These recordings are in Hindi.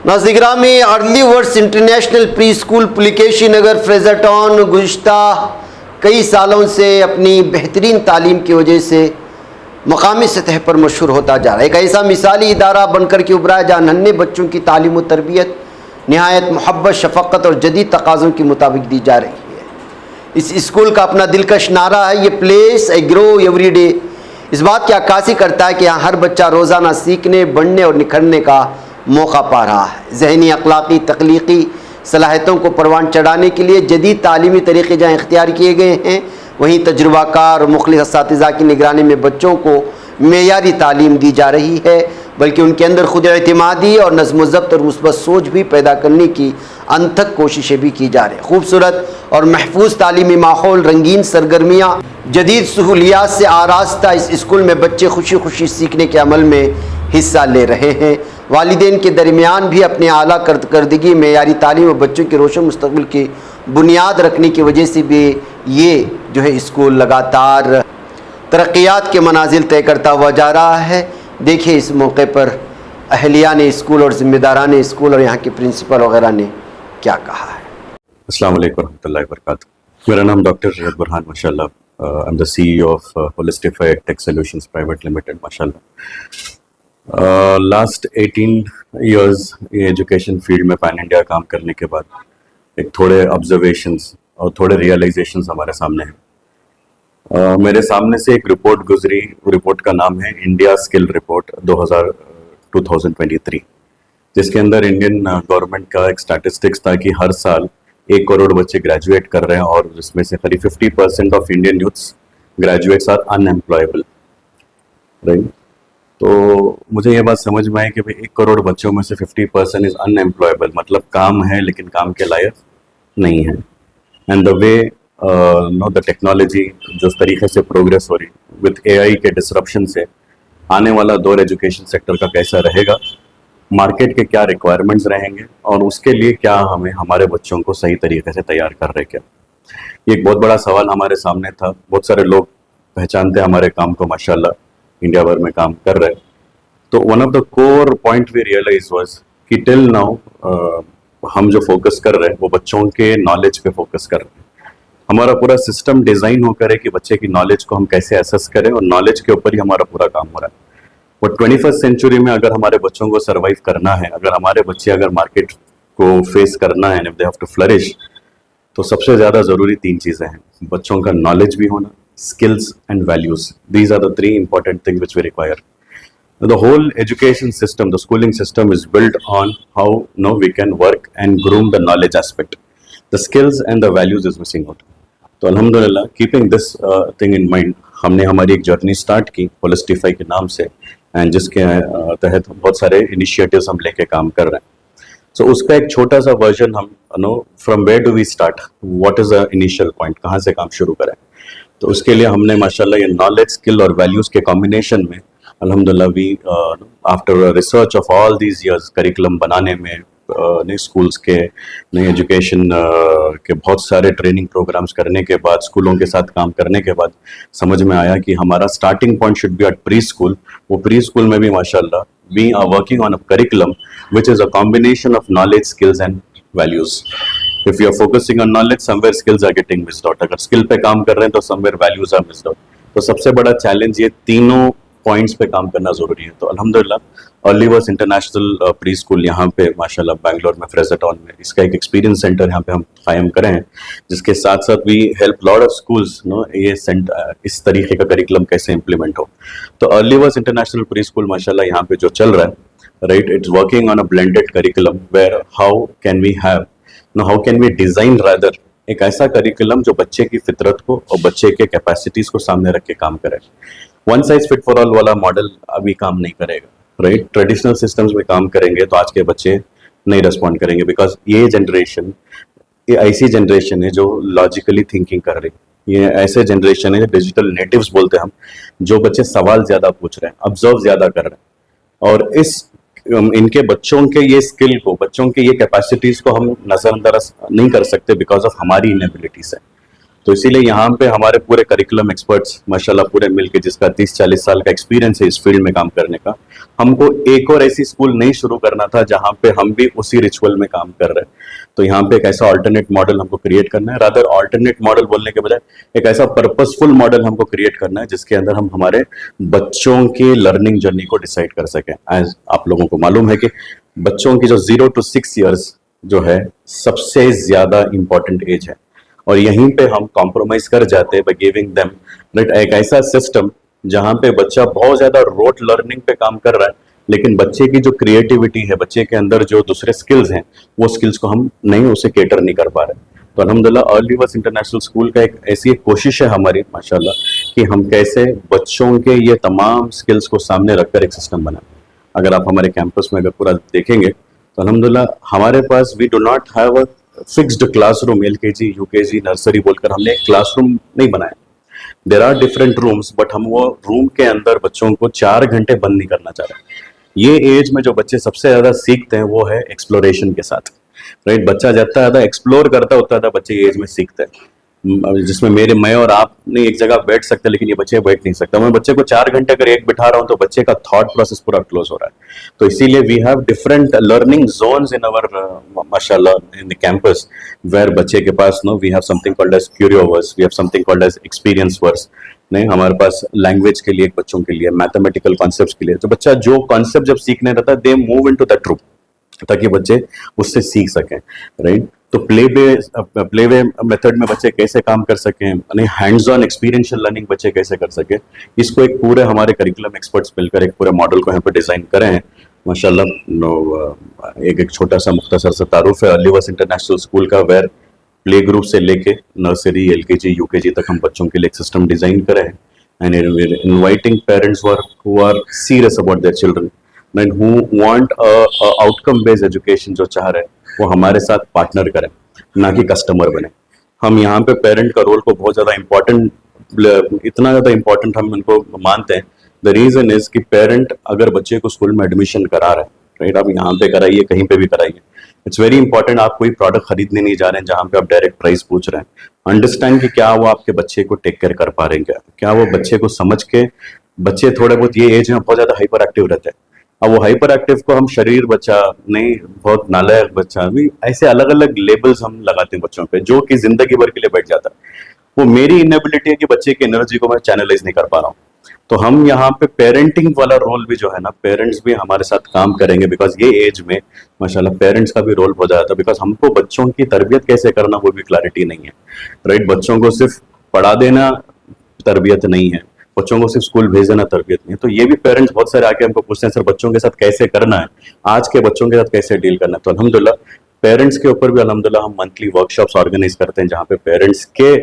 नाज़िर-ए-गिरामी early words international pre school Pulikeshi Nagar Fraser Town गुज़िश्ता कई सालों से अपनी बेहतरीन तालीम की वजह से मकामी सतह पर मशहूर होता जा रहा है। एक ऐसा मिसाली इदारा बनकर के उभरा है जहाँ नन्हे बच्चों की तालीम व तरबियत नहायत मोहब्बत, शफ़क़त और जदीद तकाज़ों के मुताबिक दी जा रही है। इस स्कूल का अपना दिलकश नारा है, ये place a grow every day. इस बात की अक्कासी करता है कि यहाँ हर बच्चा रोज़ाना सीखने, बढ़ने और निखरने का मौका पा रहा है। ज़हनी, अखलाकी, तख्लीकी सलाहियतों को परवान चढ़ाने के लिए जदीद तालीमी तरीक़े जहाँ इख्तियार किए गए हैं, वहीं तजुर्बाकार और मुखलिस असातिज़ा की निगरानी में बच्चों को मेयारी तालीम दी जा रही है, बल्कि उनके अंदर खुद एतमादी और नज़्म व ज़ब्त और मुस्बत सोच भी पैदा करने की अनथक कोशिशें भी की जा रही हैं। खूबसूरत और महफूज तालीमी माहौल, रंगीन सरगर्मियाँ, जदीद सहूलियात से आरास्ता इस स्कूल में बच्चे खुशी खुशी सीखने के अमल में हिस्सा ले रहे हैं। वालिदैन के दरमियान भी अपने आला करदगी, मेयारी तालीम और बच्चों के रोशन मुस्तकबिल की बुनियाद रखने की वजह से भी ये जो है स्कूल लगातार तरक्यात के मनाजिल तय करता हुआ जा रहा है। देखिए इस मौके पर अहलियान स्कूल और ज़िम्मेदारान स्कूल और यहाँ के प्रिंसिपल वगैरह ने क्या कहा है। अस्सलाम वालेकुम रहमतुल्लाहि व बरकातुहू। मेरा नाम डॉक्टर रियाद बुरहान माशाल्लाह, I am the CEO of Holistified Tech Solutions Private Limited माशाल्लाह। लास्ट 18 इयर्स ये एजुकेशन फील्ड में पैन इंडिया काम करने के बाद एक थोड़े ऑब्जर्वेशंस और थोड़े रियलाइजेशंस हमारे सामने हैं। मेरे सामने से एक रिपोर्ट गुजरी, रिपोर्ट का नाम है इंडिया स्किल रिपोर्ट 2023, जिसके अंदर इंडियन गवर्नमेंट का एक स्टैटिस्टिक्स था कि हर साल 1 करोड़ बच्चे ग्रेजुएट कर रहे हैं और इसमें से करीब 50% of Indian youths graduates are unemployable, right. तो मुझे ये बात समझ में आई कि भाई 1 करोड़ बच्चों में से 50% इज अनएम्प्लॉयबल, मतलब काम है लेकिन काम के लायक नहीं है। And the way know the technology जो तरीके से प्रोग्रेस हो रही विद AI के डिसरप्शन से आने वाला दौर एजुकेशन सेक्टर का कैसा रहेगा, मार्केट के क्या रिक्वायरमेंट्स रहेंगे और उसके लिए क्या हमें हमारे बच्चों को सही तरीके से तैयार कर रहे क्या, ये एक बहुत बड़ा सवाल हमारे सामने था। बहुत सारे लोग पहचानते हैं हमारे काम को माशाल्लाह, इंडिया भर में काम कर रहे हैं। तो one of the core point we realise was कि टिल नाउ हम जो फोकस कर रहे हैं वो बच्चों के नॉलेज पे फोकस कर रहे हैं। हमारा पूरा सिस्टम डिज़ाइन होकर है कि बच्चे की नॉलेज को हम कैसे एसेस करें और नॉलेज के ऊपर ही हमारा पूरा काम हो रहा है। और 21st सेंचुरी में अगर हमारे बच्चों को सर्वाइव करना है, अगर हमारे बच्चे अगर मार्केट को फेस करना है, if they have to flourish, तो सबसे ज़्यादा ज़रूरी 3 चीज़ें हैं। बच्चों का नॉलेज भी होना, skills and values. These are the 3 important things which we require. The whole education system, the schooling system is built on how we can work and groom the knowledge aspect. The skills and the values is missing out. तो अल्हम्दुलिल्लाह keeping this thing in mind, हमने हमारी एक जर्नी स्टार्ट की होलिस्टिफाई के नाम से, एंड जिसके तहत बहुत सारे इनिशिएटिव्स हम लेके काम कर रहे हैं। सो उसका एक छोटा सा वर्जन हम from where do we start, what is the initial point, कहाँ से काम शुरू करें। तो उसके लिए हमने माशाल्लाह ये नॉलेज, स्किल और वैल्यूज़ के कॉम्बिनेशन में अल्हम्दुलिल्लाह we after research of all these years curriculum बनाने में, नए स्कूल्स के, नए एजुकेशन के बहुत सारे ट्रेनिंग प्रोग्राम्स करने के बाद, स्कूलों के साथ काम करने के बाद समझ में आया कि हमारा starting point should be at pre school. वो प्री स्कूल में भी माशाल्लाह we are working on a curriculum which is a combination of knowledge, skills and values. If you are focusing on knowledge, somewhere skills are getting missed out. अगर स्किल पे काम कर रहे हैं तो somewhere values are missed out. तो सबसे बड़ा चैलेंज ये तीनों पॉइंट्स पे काम करना जरूरी है। तो अल्हम्दुलिल्लाह early words international pre school यहाँ पे माशाल्लाह बैंगलोर में फ्रेजर टाउन में इसका एक एक्सपीरियंस सेंटर यहाँ पे हम कायम करें हैं, जिसके साथ साथ we help lot of schools ये इस तरीके का करिकुलम कैसे इम्प्लीमेंट हो। तो early words international pre school माशाल्लाह यहाँ पे जो चल रहा है, right, it's working on a blended curriculum where how can we have how can we design rather एक ऐसा करिकुलम जो बच्चे की फितरत को और बच्चे के कैपेसिटीज को सामने रख के काम करे। One size fit for all वाला मॉडल अभी काम नहीं करेगा, राइट। ट्रेडिशनल सिस्टम्स में काम करेंगे तो आज के बच्चे नहीं रिस्पॉन्ड करेंगे, बिकॉज ये जनरेशन ये ऐसी जनरेशन है जो लॉजिकली थिंकिंग कर रही है। ये ऐसे जनरेशन है, डिजिटल नेटिव्स बोलते हैं हम, जो बच्चे सवाल ज्यादा पूछ रहे हैं, ऑब्जर्व ज्यादा कर रहे हैं, और इनके बच्चों के ये स्किल को, बच्चों के ये कैपेसिटीज को हम नजरअंदाज नहीं कर सकते बिकॉज ऑफ हमारी इनएबिलिटीज है। तो इसीलिए यहाँ पे हमारे पूरे करिकुलम एक्सपर्ट्स माशाल्लाह पूरे मिलके, जिसका 30-40 साल का एक्सपीरियंस है इस फील्ड में काम करने का, हमको एक और ऐसी स्कूल नहीं शुरू करना था जहाँ पे हम भी उसी रिचुअल में काम कर रहे हैं। तो यहाँ पे एक ऐसा ऑल्टरनेट मॉडल हमको क्रिएट करना है, रादर ऑल्टरनेट मॉडल बोलने के बजाय एक ऐसा पर्पसफुल मॉडल हमको क्रिएट करना है जिसके अंदर हम हमारे बच्चों के लर्निंग जर्नी को डिसाइड कर सकें। एज आप लोगों को मालूम है कि बच्चों की जो 0 to 6 ईयर्स जो है सबसे ज्यादा इंपॉर्टेंट एज है, और यहीं पे हम कॉम्प्रोमाइज कर जाते हैं बाय गिविंग देम एक ऐसा सिस्टम जहां पे बच्चा बहुत ज्यादा रोट लर्निंग पे काम कर रहा है, लेकिन बच्चे की जो क्रिएटिविटी है, बच्चे के अंदर जो दूसरे स्किल्स हैं, वो स्किल्स को हम नहीं उसे केटर नहीं कर पा रहे। तो अल्हम्दुलिल्लाह अर्ली वर्स इंटरनेशनल स्कूल का एक ऐसी एक कोशिश है हमारी माशाल्लाह कि हम कैसे बच्चों के ये तमाम स्किल्स को सामने रखकर एक सिस्टम बनाएं। अगर आप हमारे कैंपस में अगर पूरा देखेंगे तो अल्हम्दुलिल्लाह हमारे पास we do not have a fixed classroom, LKG UKG nursery बोलकर हमने एक क्लासरूम नहीं बनाया। There are different rooms, but हम वो रूम के अंदर बच्चों को 4 घंटे बंद नहीं करना चाह रहे। ये एज में जो बच्चे सबसे ज्यादा सीखते हैं वो है एक्सप्लोरेशन के साथ, राइट। बच्चा जितना ज्यादा एक्सप्लोर करता है उतना ज्यादा बच्चे ये एज में सीखते हैं, जिसमें मैं और आप नहीं एक जगह बैठ सकते, लेकिन ये बच्चे बैठ नहीं सकते। मैं बच्चे को 4 घंटे अगर एक बिठा रहा हूँ तो बच्चे का थॉट प्रोसेस पूरा क्लोज हो रहा है। तो इसीलिए we have different learning zones in our माशाल्लाह इन द कैंपस, वेयर बच्चे के पास we have something called as curioverse, we have something called as experience verse, नहीं हमारे पास लैंग्वेज के लिए बच्चों के लिए, मैथमेटिकल कॉन्सेप्ट्स के लिए। तो बच्चा जो कॉन्सेप्ट जब सीखने रहता है they move into that room ताकि बच्चे उससे सीख सकें, राइट। तो प्ले वे मेथड में बच्चे कैसे काम कर सकें, हैंड्स ऑन एक्सपीरियंशियल लर्निंग बच्चे कैसे कर सके, इसको एक पूरे हमारे करिकुलम एक्सपर्ट्स मिलकर एक पूरे मॉडल को यहाँ पे डिजाइन करे हैं माशाल्लाह। एक छोटा सा मुख्तसर सा तारुफ है अर्ली वर्स इंटरनेशनल स्कूल का, वेयर प्ले ग्रुप से लेके नर्सरी LKG UKG तक हम बच्चों के लिए एक सिस्टम डिजाइन करे हैं, and inviting parents who are serious about their children and who want a outcome based education, जो चाह रहे हैं वो हमारे साथ पार्टनर करें, ना कि कस्टमर बने। हम यहाँ पे पेरेंट का रोल को बहुत ज्यादा इंपॉर्टेंट, इतना ज्यादा इंपॉर्टेंट हम इनको मानते हैं। द रीजन इज कि पेरेंट अगर बच्चे को स्कूल में एडमिशन करा रहे हैं, राइट, आप यहाँ पे कराइए कहीं पे भी कराइए, इट्स वेरी इंपॉर्टेंट। आप कोई प्रोडक्ट खरीदने नहीं जा रहे हैं जहाँ पे आप डायरेक्ट प्राइस पूछ रहे हैं, अंडरस्टैंड कि क्या वो आपके बच्चे को टेक केयर कर पा रहे हैं, क्या वो बच्चे को समझ के, बच्चे थोड़े बहुत ये एज में बहुत ज्यादा हाइपर एक्टिव रहते हैं। अब वो हाइपर एक्टिव को हम शरीर बच्चा नहीं, बहुत नालायक बच्चा भी, ऐसे अलग अलग लेबल्स हम लगाते हैं बच्चों पे, जो कि जिंदगी भर के लिए बैठ जाता है। वो मेरी इनेबिलिटी है कि बच्चे की एनर्जी को मैं चैनलाइज नहीं कर पा रहा हूँ। तो हम यहाँ पे पेरेंटिंग वाला रोल भी जो है ना, पेरेंट्स भी हमारे साथ काम करेंगे, बिकॉज ये एज में माशाल्लाह पेरेंट्स का भी रोल हो जाता है, बिकॉज हमको बच्चों की तरबियत कैसे करना वो भी क्लैरिटी नहीं है, राइट। बच्चों को सिर्फ पढ़ा देना तरबियत नहीं है, बच्चों को सिर्फ स्कूल भेज देना तरबियत नहीं है। तो ये भी पेरेंट्स बहुत सारे आके हमको पूछते हैं सर बच्चों के साथ कैसे करना है, आज के बच्चों के साथ कैसे डील करना है। तो अल्हम्दुलिल्लाह पेरेंट्स के ऊपर भी अल्हम्दुलिल्लाह हम मंथली वर्कशॉप्स ऑर्गेनाइज करते हैं, जहाँ पे पेरेंट्स के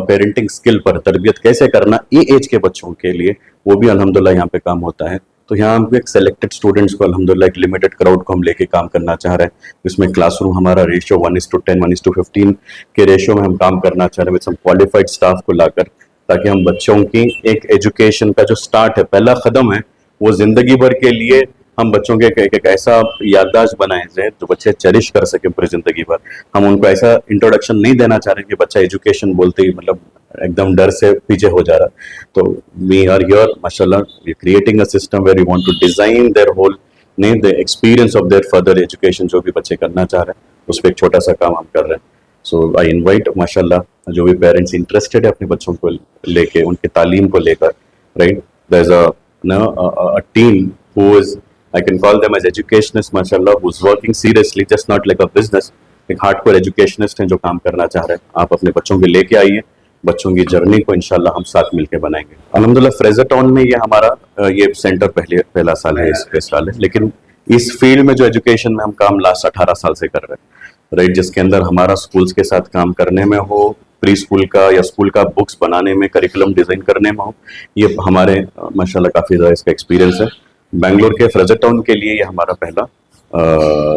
पेरेंटिंग स्किल पर, तरबियत कैसे करना ये एज के बच्चों के लिए, वो भी अल्हम्दुलिल्लाह यहाँ पे काम होता है। तो यहाँ हम एक सेलेक्टेड स्टूडेंट्स को अल्हम्दुलिल्लाह एक लिमिटेड क्राउड को हम लेके काम करना चाह रहे हैं, जिसमें क्लासरूम हमारा रेशियो 1:10 1:15 के रेशियो में हम काम करना चाह रहे हैं विद सम क्वालिफाइड स्टाफ को लाकर, ताकि हम बच्चों की एक एजुकेशन का जो स्टार्ट है, पहला कदम है, वो जिंदगी भर के लिए हम बच्चों के एक ऐसा याददाश्त बनाए जाए जो बच्चे चेरिश कर सके पूरी जिंदगी भर। हम उनको ऐसा इंट्रोडक्शन नहीं देना चाह रहे कि बच्चा एजुकेशन बोलते ही मतलब एकदम डर से पीछे हो जा रहा है। तो वी आर हियर माशाल्लाह, we are creating a system where we want to design their whole name the experience of their further education, जो भी बच्चे करना चाह रहे हैं उस पर एक छोटा सा काम हम कर रहे हैं। सो आई इनवाइट माशाल्लाह जो भी पेरेंट्स इंटरेस्टेड है अपने बच्चों को लेके, उनकी तालीम को लेकर, right, there is a team who is, I can call them as educationists, mashallah, who's working seriously, just not like a business. एक हार्डकोर एजुकेशनिस्ट हैं जो काम करना चाह रहे हैं। आप अपने बच्चों के लेके आइए, बच्चों की जर्नी को इंशाल्लाह हम साथ मिलके बनाएंगे। अल्हम्दुलिल्लाह फ्रेजर टाउन में ये हमारा ये सेंटर पहला साल है, इस साल है, लेकिन इस फील्ड में जो एजुकेशन में हम काम लास्ट 18 साल से कर रहे हैं, राइट, जिसके अंदर हमारा स्कूल्स के साथ काम करने में हो, प्री स्कूल का या स्कूल का बुक्स बनाने में, करिकुलम डिजाइन करने में हो, ये हमारे माशाल्लाह काफी ज्यादा इसका एक्सपीरियंस है। बैंगलोर के फ्रेजर टाउन के लिए ये हमारा पहला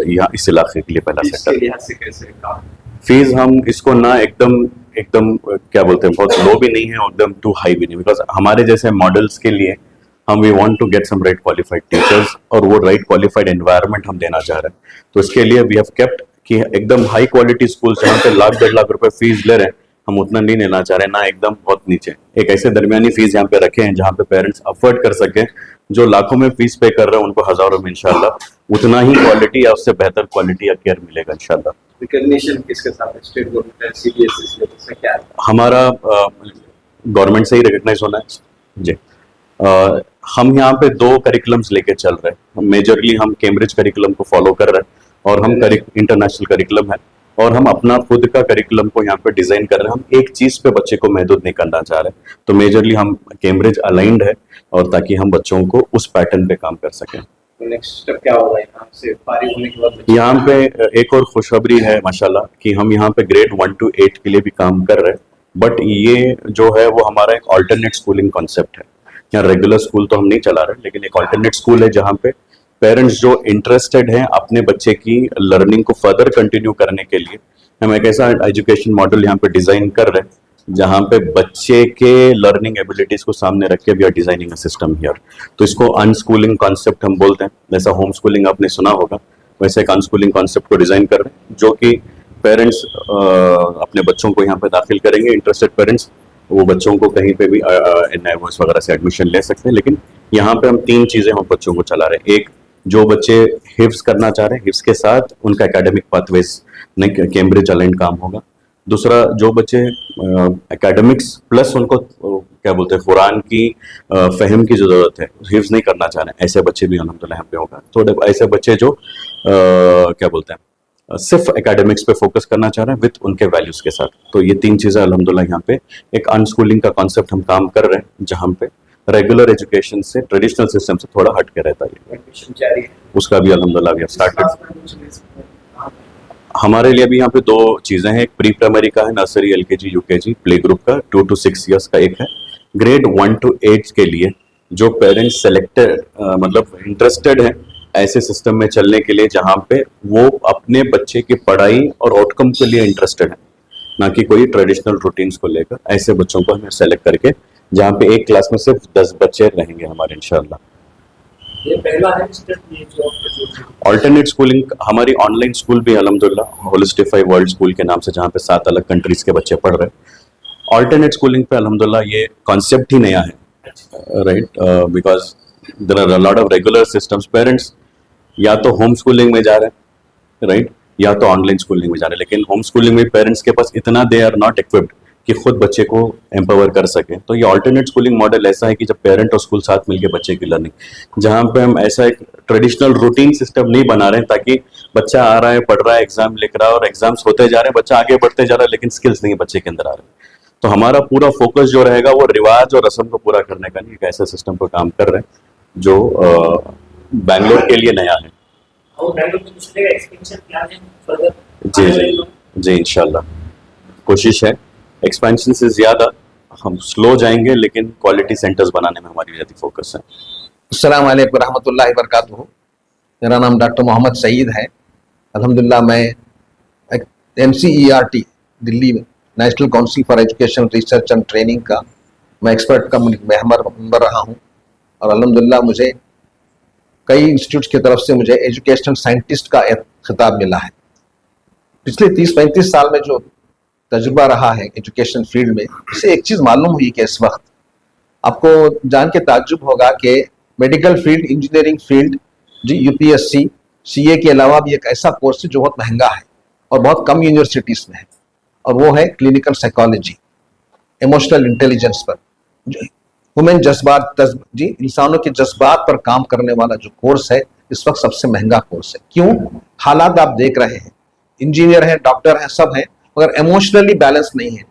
यहाँ इस इलाके के लिए पहला सेक्टर। फीस हम इसको ना एकदम क्या बोलते हैं, बहुत लो भी नहीं है और एकदम टू हाई भी नहीं, बिकॉज हमारे जैसे मॉडल्स के लिए हम we want to get some right qualified teachers और वो राइट क्वालिफाइड एनवायरनमेंट हम देना चाह रहे हैं। तो इसके लिए वी हैव केप्ट कि एकदम हाई क्वालिटी स्कूल जहाँ पे 1 लाख 1.5 लाख रुपए फीस ले रहे हैं, हम उतना नहीं लेना चाह रहे, ना एकदम बहुत नीचे। एक ऐसे दरमियानी फीस यहाँ पे रखे हैं जहाँ पे पेरेंट्स अफोर्ड कर सके। जो लाखों में फीस पे कर रहे हैं उनको हजारों में इंशाल्लाह उतना ही क्वालिटी या उससे बेहतर क्वालिटी या केयर मिलेगा इंशाल्लाह। रिकॉग्निशन किसके साथ है? स्टेट गवर्नमेंट है, सीबीएसई से क्या है? हमारा गवर्नमेंट से ही रिकग्नाइज होना है जी। हम यहाँ पे 2 करिकुलम्स लेके चल रहे हैं। मेजरली हम कैम्ब्रिज करिकुलम को फॉलो कर रहे हैं और हम इंटरनेशनल करिकुलम है और हम अपना खुद का करिकुलम को यहाँ पे डिजाइन कर रहे हैं। हम एक चीज पे बच्चे को महदूद नहीं करना चाह रहे, तो मेजरली हम कैम्ब्रिज अलाइंड है और ताकि हम बच्चों को उस पैटर्न पे काम कर सकें। नेक्स्ट स्टेप क्या होगा यहाँ से फारिग होने के बाद? यहाँ पे एक और खुशखबरी है माशाल्लाह कि हम यहाँ पे ग्रेड 1 to 8 के लिए भी काम कर रहे हैं, बट ये जो है वो हमारा एक ऑल्टरनेट स्कूलिंग कॉन्सेप्ट है। यहाँ रेगुलर स्कूल तो हम नहीं चला रहे, लेकिन एक ऑल्टरनेट स्कूल है जहाँ पे पेरेंट्स जो इंटरेस्टेड हैं अपने बच्चे की लर्निंग को फर्दर कंटिन्यू करने के लिए, हम एक ऐसा एजुकेशन मॉडल यहाँ पे डिजाइन कर रहे हैं जहाँ पे बच्चे के लर्निंग एबिलिटीज को सामने रख के we are designing a system here. तो इसको अनस्कूलिंग कॉन्सेप्ट हम बोलते हैं। जैसा होम स्कूलिंग आपने सुना होगा, वैसे एक अनस्कूलिंग कॉन्सेप्ट को डिजाइन कर रहे हैं जो कि पेरेंट्स अपने बच्चों को यहाँ पे दाखिल करेंगे। इंटरेस्टेड पेरेंट्स वो बच्चों को कहीं पे भी NIVOS वगैरह से एडमिशन ले सकते हैं, लेकिन यहाँ पे हम 3 चीजें हम बच्चों को चला रहे हैं। एक, जो बच्चे हिफ्स करना चाह रहे हैं, हिफ्स के साथ उनका एकेडमिक पाथवेज नहीं कैम्ब्रिज अलाइन काम होगा। दूसरा, जो बच्चे एकेडमिक्स प्लस उनको क्या बोलते हैं कुरान की फहम की जरूरत है, हिफ्स नहीं करना चाह रहे हैं, ऐसे बच्चे भी अल्हम्दुलिल्लाह यहाँ पे होगा। तो ऐसे बच्चे जो क्या बोलते हैं सिर्फ एकेडमिक्स पे फोकस करना चाह रहे हैं विद उनके वैल्यूज के साथ। तो ये 3 चीजें अल्हम्दुलिल्लाह यहाँ पे एक अनस्कूलिंग का कॉन्सेप्ट हम काम कर रहे हैं जहाँ पे रेगुलर एजुकेशन से ट्रेडिशनल सिस्टम से थोड़ा हट के रहता है। एडमिशन जारी है, उसका भी अल्हम्दुलिल्लाह वी हैव स्टार्टेड। स्टार्टेड। हमारे लिए भी यहाँ पे 2 चीजें हैं। एक प्री प्राइमरी का है, nursery LKG UKG play group का 2 to 6 इयर्स का एक है। ग्रेड 1 to 8 के लिए जो पेरेंट्स सेलेक्टेड मतलब इंटरेस्टेड हैं ऐसे सिस्टम में चलने के लिए जहाँ पे वो अपने बच्चे की पढ़ाई और आउटकम के लिए इंटरेस्टेड है, ना कि कोई ट्रेडिशनल रूटीन्स को लेकर, ऐसे बच्चों को हमें सेलेक्ट करके जहाँ पे एक क्लास में सिर्फ 10 बच्चे रहेंगे हमारे इंशाल्लाह। ये पहला है स्टेप, ये जो ऑल्टरनेट स्कूलिंग हमारी ऑनलाइन स्कूल भी अल्हम्दुलिल्लाह होलिस्टिफाई वर्ल्ड स्कूल के नाम से जहाँ पे 7 अलग कंट्रीज के बच्चे पढ़ रहे हैं। ऑल्टरनेट स्कूलिंग पे अल्हम्दुलिल्लाह ये कॉन्सेप्ट ही नया है, right, because there are a lot of regular systems. Parents या तो होम स्कूलिंग में जा रहे हैं, राइट, या तो ऑनलाइन स्कूलिंग में जा रहे हैं, लेकिन होम स्कूलिंग में पेरेंट्स के पास इतना दे आर नॉट इक्विप्ड कि खुद बच्चे को एम्पावर कर सके। तो ये ऑल्टरनेट स्कूलिंग मॉडल ऐसा है कि जब पेरेंट और स्कूल साथ मिलकर बच्चे की लर्निंग, जहाँ पे हम ऐसा एक ट्रेडिशनल रूटीन सिस्टम नहीं बना रहे हैं ताकि बच्चा आ रहा है, पढ़ रहा है, एग्जाम लिख रहा है और एग्जाम्स होते जा रहे हैं, बच्चा आगे बढ़ते जा रहा है, लेकिन स्किल्स नहीं बच्चे के अंदर आ रहे हैं। तो हमारा पूरा फोकस जो रहेगा वो रिवाज और रस्म को पूरा करने का नहीं, एक ऐसे सिस्टम पर काम कर रहे हैं जो बैंगलोर के लिए नया है। और बैंगलोर में दूसरे का एक्सपेंशन प्लान है फर्दर? जी इंशाल्लाह कोशिश है एक्सपेंशन से ज्यादा हम स्लो जाएंगे, लेकिन क्वालिटी सेंटर्स बनाने में हमारी ज्यादा फोकस है। अस्सलाम वालेकुम रहमतुल्लाहि व बरकातुहू। मेरा नाम डॉक्टर मोहम्मद सईद है। अल्हम्दुलिल्लाह मैं NCERT दिल्ली में national council for education research and training का मैं एक्सपर्ट का मेंबर रहा हूँ और अल्हम्दुलिल्लाह मुझे कई इंस्टीट्यूट की तरफ से मुझे एजुकेशनल साइंटिस्ट का एक खिताब मिला है। पिछले 30-35 साल में जो तजुर्बा रहा है एजुकेशन फील्ड में, इससे एक चीज़ मालूम हुई कि इस वक्त आपको जान के ताज्जुब होगा कि मेडिकल फील्ड, इंजीनियरिंग फील्ड जी UPSC CA के अलावा भी एक ऐसा कोर्स है जो बहुत महंगा है और बहुत कम यूनिवर्सिटीज़ में है, और वो है क्लिनिकल साइकोलॉजी, इमोशनल इंटेलिजेंस पर, जो ह्यूमन जज्बात जी इंसानों के जज्बात पर काम करने वाला जो कोर्स है इस वक्त सबसे महंगा कोर्स है। क्यों? हालात आप देख रहे हैं, इंजीनियर हैं, डॉक्टर हैं, सब हैं, मगर इमोशनली बैलेंस नहीं है,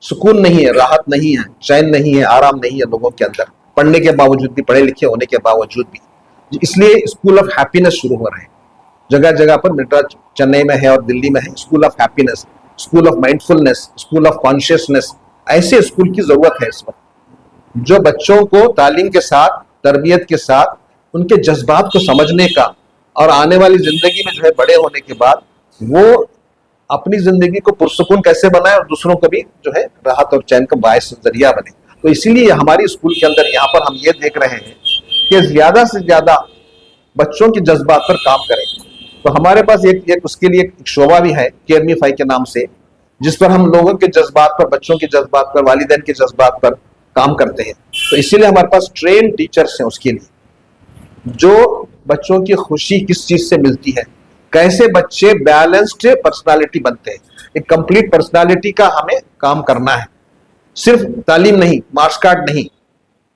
सुकून नहीं है, राहत नहीं है, चैन नहीं है, आराम नहीं है लोगों के अंदर, पढ़ने के बावजूद भी, पढ़े लिखे होने के बावजूद भी। इसलिए स्कूल ऑफ हैप्पीनेस शुरू हो रहे हैं जगह जगह पर। मेट्रो चेन्नई में है और दिल्ली में है school of happiness, school of mindfulness, school of consciousness. ऐसे स्कूल की जरूरत है इस वक्त जो बच्चों को तालीम के साथ, तरबियत के साथ उनके जज्बात को समझने का और आने वाली जिंदगी में जो है बड़े होने के बाद वो अपनी जिंदगी को पुरसुकून कैसे बनाए और दूसरों को भी जो है राहत और चैन का बायस जरिया बने। तो इसीलिए हमारी स्कूल के अंदर यहाँ पर हम ये देख रहे हैं कि ज्यादा से ज्यादा बच्चों के जज्बात पर काम करें। तो हमारे पास एक उसके लिए एक शोबा भी है KMFI के नाम से, जिस पर हम लोगों के जज्बात पर, बच्चों के जज्बात पर, वालिदैन के जज्बात पर काम करते हैं। तो इसीलिए हमारे पास ट्रेन टीचर्स हैं उसके लिए, जो बच्चों की खुशी किस चीज से मिलती है, कैसे बच्चे बैलेंस्ड पर्सनालिटी बनते हैं, एक कंप्लीट पर्सनालिटी का हमें काम करना है। सिर्फ तालीम नहीं, मार्क्स कार्ड नहीं।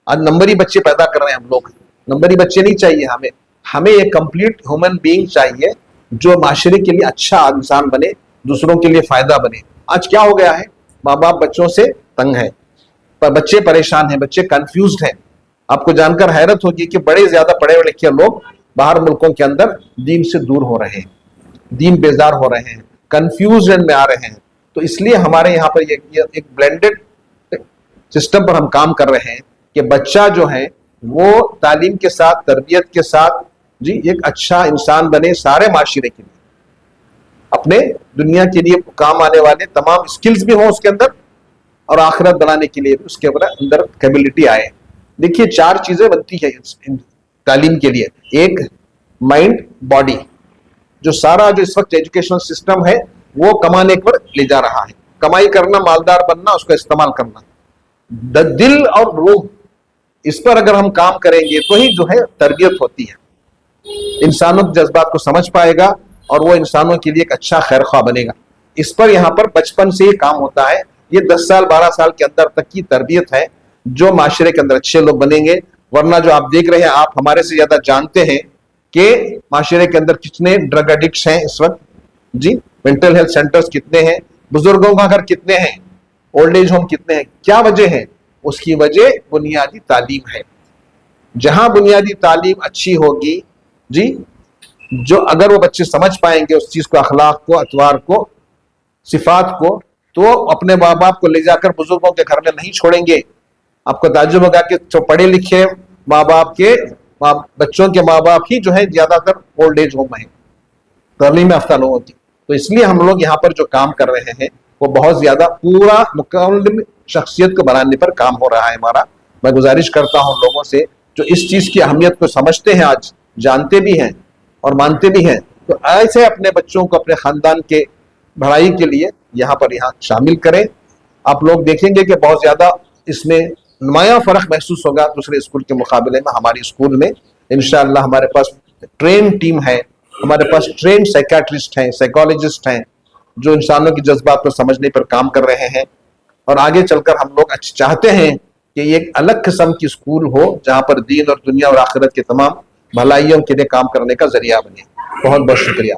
आज नंबरी बच्चे पैदा कर रहे हैं हम लोग, नंबरी बच्चे नहीं चाहिए हमें। हमें एक कंप्लीट ह्यूमन बीइंग चाहिए जो माशरे के लिए अच्छा इंसान बने, दूसरों के लिए फायदा बने। आज क्या हो गया है, माँ बाप बच्चों से तंग है, पर बच्चे परेशान हैं, बच्चे कंफ्यूज्ड हैं। आपको जानकर हैरत होगी कि बड़े ज्यादा पढ़े लिखे लोग बाहर मुल्कों के अंदर दीन से दूर हो रहे हैं, दीन बेजार हो रहे हैं, कंफ्यूजन में आ रहे हैं। तो इसलिए हमारे यहाँ पर ये एक ब्लेंडेड सिस्टम पर हम काम कर रहे हैं कि बच्चा जो है वो तालीम के साथ, तरबियत के साथ जी एक अच्छा इंसान बने, सारे माशरे के लिए, अपने दुनिया के लिए काम आने वाले तमाम स्किल्स भी हो उसके अंदर, और आखिरत बनाने के लिए भी उसके अंदर कैपेबिलिटी आए। देखिए 4 चीजें बनती है तालीम के लिए। एक माइंड, बॉडी, जो सारा जो इस वक्त एजुकेशनल सिस्टम है वो कमाने पर ले जा रहा है, कमाई करना, मालदार बनना, उसका इस्तेमाल करना। दिल और रूह, इस पर अगर हम काम करेंगे तो ही जो है तरबियत होती है, इंसानों के जज्बात को समझ पाएगा और वो इंसानों के लिए एक अच्छा खैरख्वाह बनेगा। इस पर यहाँ पर बचपन से ही काम होता है। ये 10 साल 12 साल के अंदर तक की तरबियत है जो माशरे के अंदर अच्छे लोग बनेंगे। वरना जो आप देख रहे हैं, आप हमारे से ज्यादा जानते हैं कि माशरे के अंदर कितने ड्रग एडिक्ट्स हैं इस वक्त जी, मेंटल हेल्थ सेंटर्स कितने हैं, बुजुर्गों का घर कितने हैं, ओल्ड एज होम कितने हैं। क्या वजह है? उसकी वजह बुनियादी तालीम है। जहां बुनियादी तालीम अच्छी होगी जी, जो अगर वो बच्चे समझ पाएंगे उस चीज को, अखलाक को, अतवार को, सिफात को, तो अपने माँ बाप को ले जाकर बुजुर्गों के घर में नहीं छोड़ेंगे। आपको ताज्जुब होगा कि जो पढ़े लिखे माँ बाप के बच्चों के माँ बाप ही जो है ज्यादातर ओल्ड एज होम है, तालीम याफ्ता लोगों की। तो इसलिए हम लोग यहाँ पर जो काम कर रहे हैं वो बहुत ज्यादा पूरा मुकम्मल शख्सियत को बनाने पर काम हो रहा है हमारा। मैं गुजारिश करता हूँ लोगों से जो इस चीज की अहमियत को समझते हैं, आज जानते भी हैं और मानते भी हैं, तो ऐसे अपने बच्चों को अपने खानदान के भलाई के लिए यहाँ शामिल करें। आप लोग देखेंगे कि बहुत ज्यादा इसमें नुमाया फर्क महसूस होगा दूसरे स्कूल के मुकाबले में। हमारी स्कूल में इंशाअल्लाह हमारे पास ट्रेन टीम है, हमारे पास ट्रेन साइकियाट्रिस्ट हैं, साइकोलॉजिस्ट हैं, जो इंसानों की जज्बात को समझने पर काम कर रहे हैं। और आगे चलकर हम लोग चाहते हैं कि ये एक अलग किस्म की स्कूल हो जहाँ पर दीन और दुनिया और आखिरत के तमाम भलाइयों के लिए काम करने का जरिया बने। बहुत बहुत शुक्रिया।